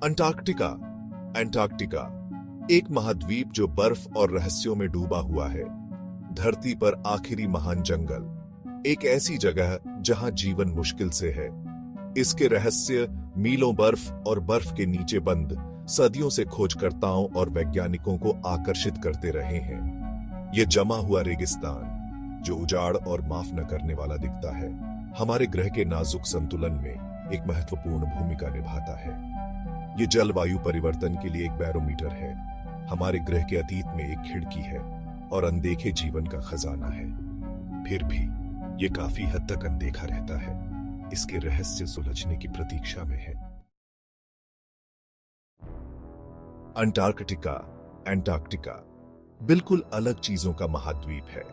Antarctica. Antarctica एक महाद्वीप जो बर्फ और रहस्यों में डूबा हुआ है। धरती पर आखिरी महान जंगल, एक ऐसी जगह जहां जीवन मुश्किल से है। इसके रहस्य मीलों बर्फ और बर्फ के नीचे बंद सदियों से खोजकर्ताओं और वैज्ञानिकों को आकर्षित करते रहे हैं। ये जमा हुआ रेगिस्तान जो उजाड़ और माफ न करने वाला दिखता है, हमारे ग्रह के नाजुक संतुलन में एक महत्वपूर्ण भूमिका निभाता है। ये जलवायु परिवर्तन के लिए एक बैरोमीटर है, हमारे ग्रह के अतीत में एक खिड़की है और अनदेखे जीवन का खजाना है। फिर भी ये काफी हद तक अनदेखा रहता है। इसके रहस्य सुलझने की प्रतीक्षा में है। अंटार्कटिका। अंटार्कटिका बिल्कुल अलग चीजों का महाद्वीप है।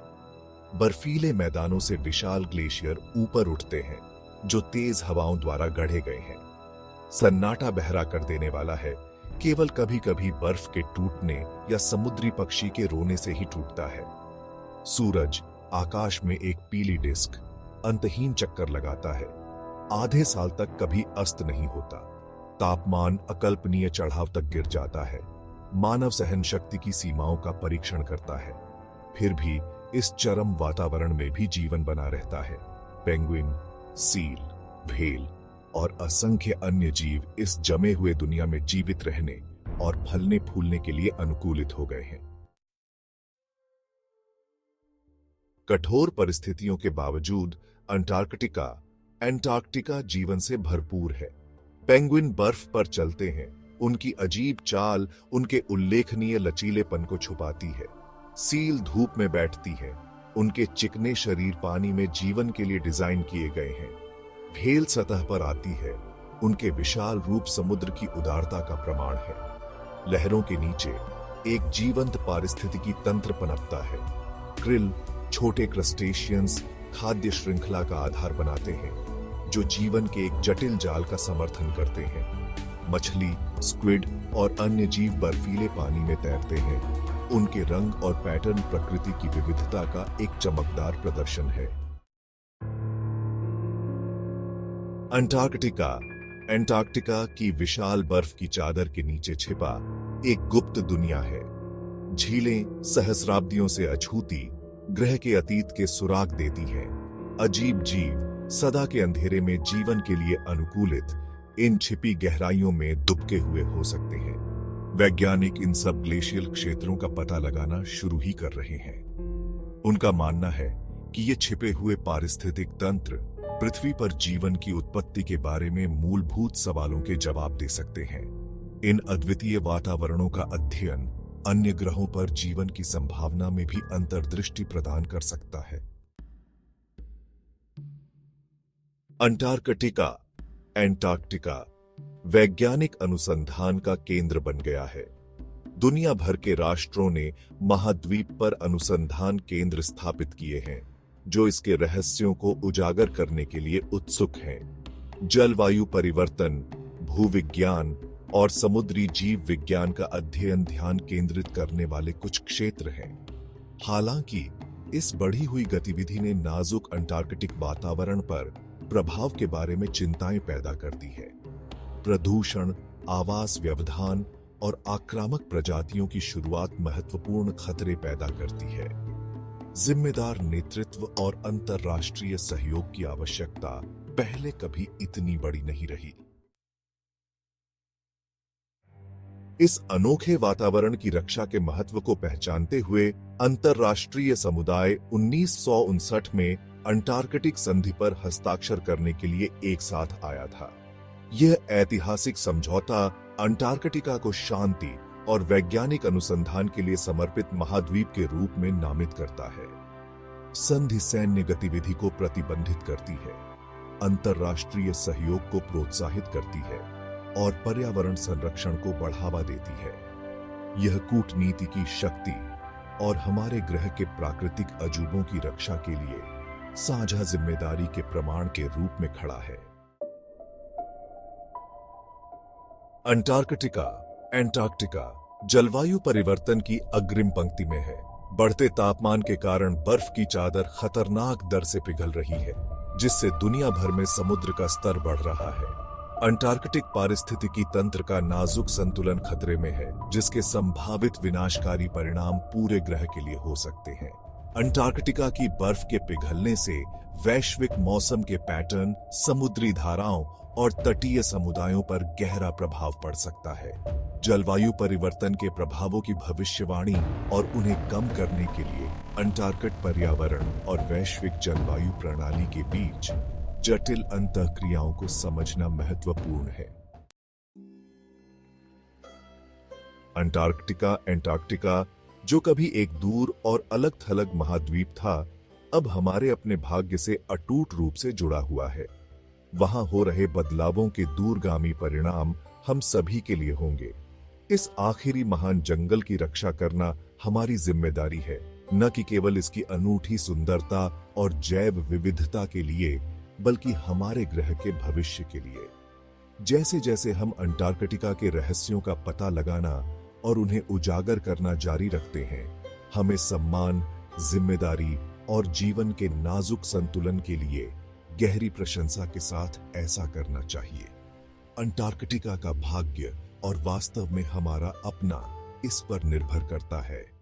बर्फीले मैदानों से विशाल ग्लेशियर ऊपर उठते हैं जो तेज हवाओं द्वारा गढ़े गए हैं। सन्नाटा बहरा कर देने वाला है, केवल कभी कभी बर्फ के टूटने या समुद्री पक्षी के रोने से ही टूटता है। सूरज आकाश में एक पीली डिस्क अंतहीन चक्कर लगाता है, आधे साल तक कभी अस्त नहीं होता। तापमान अकल्पनीय चढ़ाव तक गिर जाता है, मानव सहन शक्ति की सीमाओं का परीक्षण करता है। फिर भी इस चरम वातावरण में भी जीवन बना रहता है। पेंगुइन, सील, व्हेल और असंख्य अन्य जीव इस जमे हुए दुनिया में जीवित रहने और फलने फूलने के लिए अनुकूलित हो गए हैं। कठोर परिस्थितियों के बावजूद अंटार्कटिका जीवन से भरपूर है। पेंगुइन बर्फ पर चलते हैं, उनकी अजीब चाल उनके उल्लेखनीय लचीलेपन को छुपाती है। सील धूप में बैठती है, उनके चिकने शरीर पानी में जीवन के लिए डिजाइन किए गए हैं। व्हेल सतह पर आती है, उनके विशाल रूप समुद्र की उदारता का प्रमाण है। लहरों के नीचे एक जीवंत पारिस्थितिकी तंत्र पनपता है। क्रिल, छोटे क्रस्टेशियंस खाद्य श्रृंखला का आधार बनाते हैं जो जीवन के एक जटिल जाल का समर्थन करते हैं। मछली, स्क्विड और अन्य जीव बर्फीले पानी में तैरते हैं। उनके रंग और पैटर्न प्रकृति की विविधता का एक चमकदार प्रदर्शन है। अंटार्कटिका की विशाल बर्फ की चादर के नीचे छिपा एक गुप्त दुनिया है। झीलें सहस्राब्दियों से अछूती ग्रह के अतीत के सुराग देती हैं। अजीब जीव सदा के अंधेरे में जीवन के लिए अनुकूलित इन छिपी गहराइयों में दुबके हुए हो सकते हैं। वैज्ञानिक इन सब ग्लेशियल क्षेत्रों का पता लगाना शुरू ही कर रहे हैं। उनका मानना है कि ये छिपे हुए पारिस्थितिक तंत्र पृथ्वी पर जीवन की उत्पत्ति के बारे में मूलभूत सवालों के जवाब दे सकते हैं। इन अद्वितीय वातावरणों का अध्ययन अन्य ग्रहों पर जीवन की संभावना में भी अंतर्दृष्टि प्रदान कर सकता है। अंटार्कटिका वैज्ञानिक अनुसंधान का केंद्र बन गया है। दुनिया भर के राष्ट्रों ने महाद्वीप पर अनुसंधान केंद्र स्थापित किए हैं जो इसके रहस्यों को उजागर करने के लिए उत्सुक हैं। जलवायु परिवर्तन, भूविज्ञान और समुद्री जीव विज्ञान का अध्ययन ध्यान केंद्रित करने वाले कुछ क्षेत्र हैं। हालांकि इस बढ़ी हुई गतिविधि ने नाजुक अंटार्कटिक वातावरण पर प्रभाव के बारे में चिंताएं पैदा कर दी है। प्रदूषण, आवास व्यवधान और आक्रामक प्रजातियों की शुरुआत महत्वपूर्ण खतरे पैदा करती है। जिम्मेदार नेतृत्व और अंतर्राष्ट्रीय सहयोग की आवश्यकता पहले कभी इतनी बड़ी नहीं रही। इस अनोखे वातावरण की रक्षा के महत्व को पहचानते हुए अंतर्राष्ट्रीय समुदाय 1959 में अंटार्कटिक संधि पर हस्ताक्षर करने के लिए एक साथ आया था। यह ऐतिहासिक समझौता अंटार्कटिका को शांति और वैज्ञानिक अनुसंधान के लिए समर्पित महाद्वीप के रूप में नामित करता है। संधि सैन्य गतिविधि को प्रतिबंधित करती है, अंतर्राष्ट्रीय सहयोग को प्रोत्साहित करती है और पर्यावरण संरक्षण को बढ़ावा देती है। यह कूटनीति की शक्ति और हमारे ग्रह के प्राकृतिक अजूबों की रक्षा के लिए साझा जिम्मेदारी के प्रमाण के रूप में खड़ा है। अंटार्कटिका जलवायु परिवर्तन की अग्रिम पंक्ति में है। बढ़ते तापमान के कारण बर्फ की चादर खतरनाक दर से पिघल रही है, जिससे दुनिया भर में समुद्र का स्तर बढ़ रहा है। अंटार्कटिक पारिस्थितिकी तंत्र का नाजुक संतुलन खतरे में है, जिसके संभावित विनाशकारी परिणाम पूरे ग्रह के लिए हो सकते हैं। अंटार्कटिका की बर्फ के पिघलने से वैश्विक मौसम के पैटर्न, समुद्री धाराओं और तटीय समुदायों पर गहरा प्रभाव पड़ सकता है। जलवायु परिवर्तन के प्रभावों की भविष्यवाणी और उन्हें कम करने के लिए अंटार्कटिक पर्यावरण और वैश्विक जलवायु प्रणाली के बीच जटिल अंतःक्रियाओं को समझना महत्वपूर्ण है। अंटार्कटिका, जो कभी एक दूर और अलग थलग महाद्वीप था, अब हमारे अपने भाग्य से अटूट रूप से जुड़ा हुआ है। वहां हो रहे बदलावों के दूरगामी परिणाम हम सभी के लिए होंगे। इस आखिरी महान जंगल की रक्षा करना हमारी जिम्मेदारी है, न कि केवल इसकी अनूठी सुंदरता और जैव विविधता के लिए, बल्कि हमारे ग्रह के भविष्य के लिए। जैसे जैसे हम अंटार्कटिका के रहस्यों का पता लगाना और उन्हें उजागर करना जारी रखते हैं, हमें सम्मान, जिम्मेदारी और जीवन के नाजुक संतुलन के लिए गहरी प्रशंसा के साथ ऐसा करना चाहिए। अंटार्कटिका का भाग्य और वास्तव में हमारा अपना इस पर निर्भर करता है।